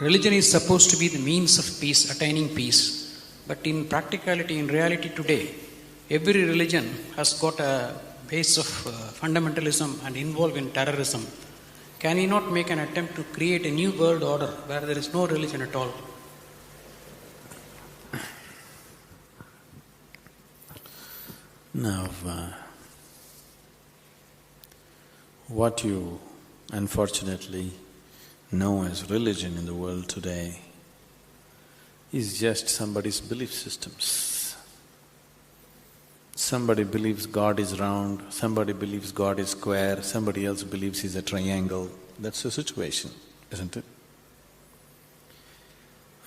Religion is supposed to be the means of peace, attaining peace. But in practicality, in reality today, every religion has got a base of fundamentalism and involved in terrorism. Can we not make an attempt to create a new world order where there is no religion at all? Now, what you unfortunately know as religion in the world today is just somebody's belief systems. Somebody believes God is round, somebody believes God is square, somebody else believes he's a triangle. That's the situation, isn't it?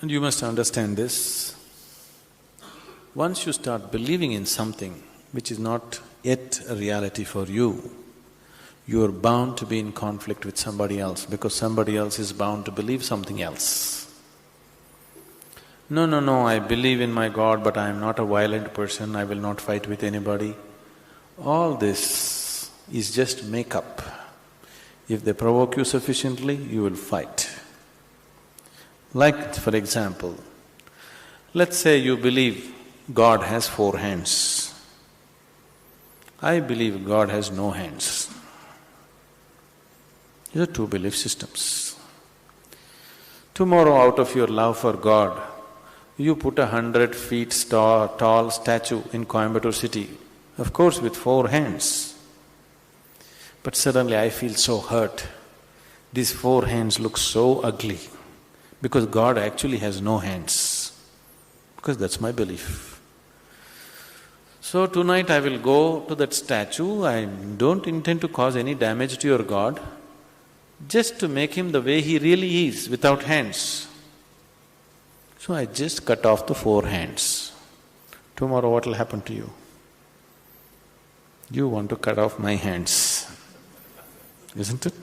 And you must understand this. Once you start believing in something which is not yet a reality for you, you are bound to be in conflict with somebody else because somebody else is bound to believe something else. No, I believe in my God, but I am not a violent person, I will not fight with anybody. All this is just make-up. If they provoke you sufficiently, you will fight. Like, for example, let's say you believe God has 4 hands. I believe God has no hands. These are 2 belief systems. Tomorrow, out of your love for God, you put 100 feet tall statue in Coimbatore City, of course with 4 hands. But suddenly I feel so hurt. These 4 hands look so ugly because God actually has no hands, because that's my belief. So tonight I will go to that statue, I don't intend to cause any damage to your God, just to make him the way he really is, without hands. So I just cut off the 4 hands. Tomorrow what will happen to you? You want to cut off my hands, isn't it?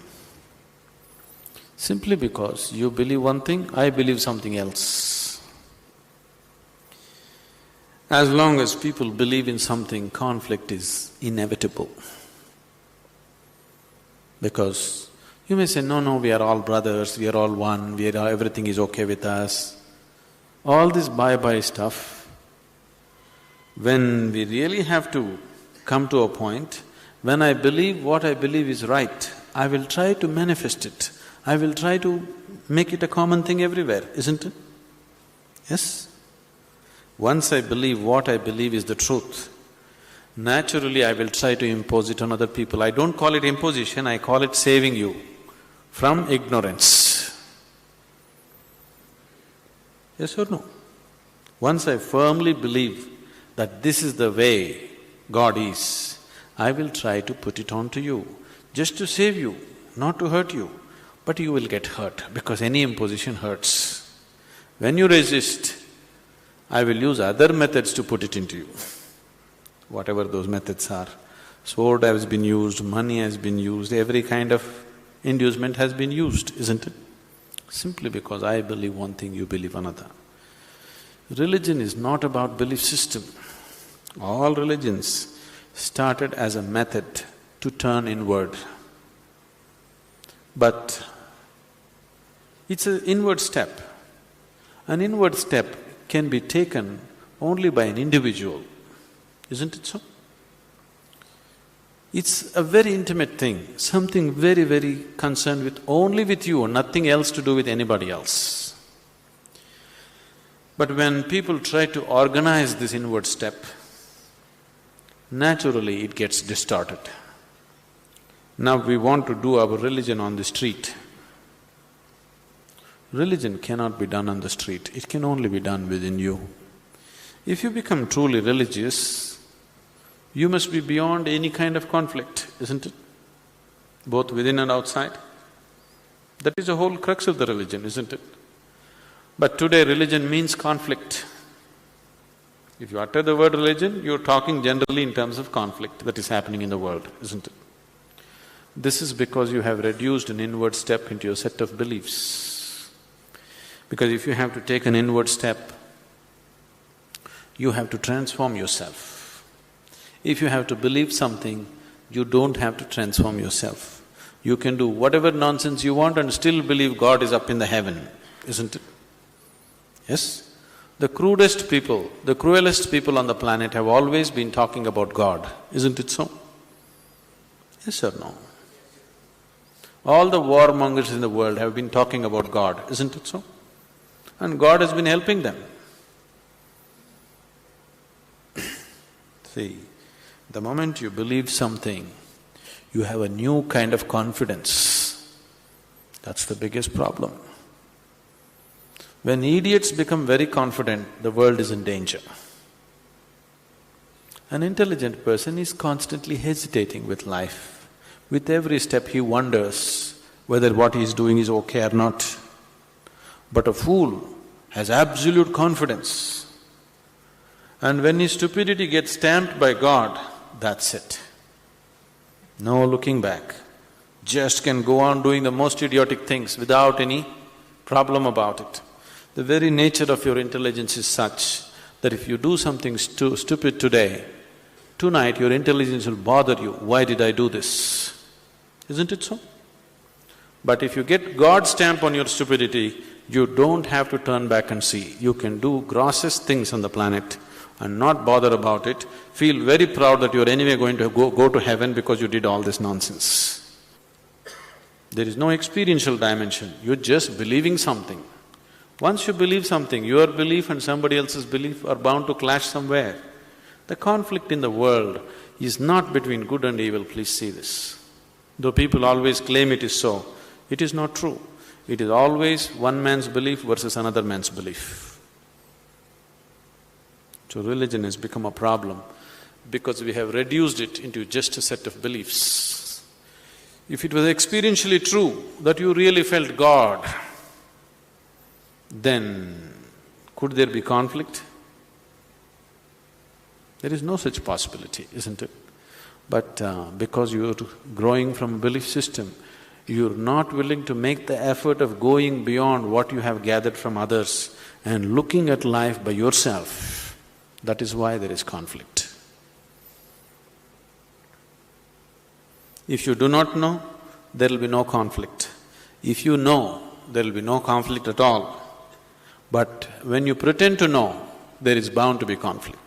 Simply because you believe one thing, I believe something else. As long as people believe in something, conflict is inevitable. Because you may say, no, we are all brothers, we are all one, everything is okay with us. All this bye-bye stuff, when we really have to come to a point, when I believe what I believe is right, I will try to manifest it. I will try to make it a common thing everywhere, isn't it? Yes? Once I believe what I believe is the truth, naturally I will try to impose it on other people. I don't call it imposition, I call it saving you from ignorance. Yes or no? Once I firmly believe that this is the way God is, I will try to put it on to you, just to save you, not to hurt you. But you will get hurt because any imposition hurts. When you resist, I will use other methods to put it into you, whatever those methods are. Sword has been used, money has been used, every kind of inducement has been used, isn't it? Simply because I believe one thing, you believe another. Religion is not about belief system. All religions started as a method to turn inward. But it's an inward step. An inward step can be taken only by an individual, isn't it so? It's a very intimate thing, something very, very concerned with only with you, nothing else to do with anybody else. But when people try to organize this inward step, naturally it gets distorted. Now we want to do our religion on the street. Religion cannot be done on the street, it can only be done within you. If you become truly religious, you must be beyond any kind of conflict, isn't it? Both within and outside. That is the whole crux of the religion, isn't it? But today religion means conflict. If you utter the word religion, you're talking generally in terms of conflict that is happening in the world, isn't it? This is because you have reduced an inward step into your set of beliefs. Because if you have to take an inward step, you have to transform yourself. If you have to believe something, you don't have to transform yourself. You can do whatever nonsense you want and still believe God is up in the heaven. isn't it? Yes? The crudest people, the cruelest people on the planet have always been talking about God, isn't it so? Yes or no? All the warmongers in the world have been talking about God, isn't it so? And God has been helping them. See, the moment you believe something, you have a new kind of confidence. That's the biggest problem. When idiots become very confident, the world is in danger. An intelligent person is constantly hesitating with life. With every step he wonders whether what he is doing is okay or not. But a fool has absolute confidence. And when his stupidity gets stamped by God, that's it. No looking back. Just can go on doing the most idiotic things without any problem about it. The very nature of your intelligence is such that if you do something stupid today, tonight your intelligence will bother you, why did I do this? Isn't it so? But if you get God's stamp on your stupidity, you don't have to turn back and see. You can do grossest things on the planet and not bother about it, feel very proud that you're anyway going to go to heaven because you did all this nonsense. There is no experiential dimension, you're just believing something. Once you believe something, your belief and somebody else's belief are bound to clash somewhere. The conflict in the world is not between good and evil, please see this. Though people always claim it is so, it is not true. It is always one man's belief versus another man's belief. So religion has become a problem because we have reduced it into just a set of beliefs. If it was experientially true that you really felt God, then could there be conflict? There is no such possibility, isn't it? But because you're growing from a belief system, you're not willing to make the effort of going beyond what you have gathered from others and looking at life by yourself. That is why there is conflict. If you do not know, there will be no conflict. If you know, there will be no conflict at all. But when you pretend to know, there is bound to be conflict.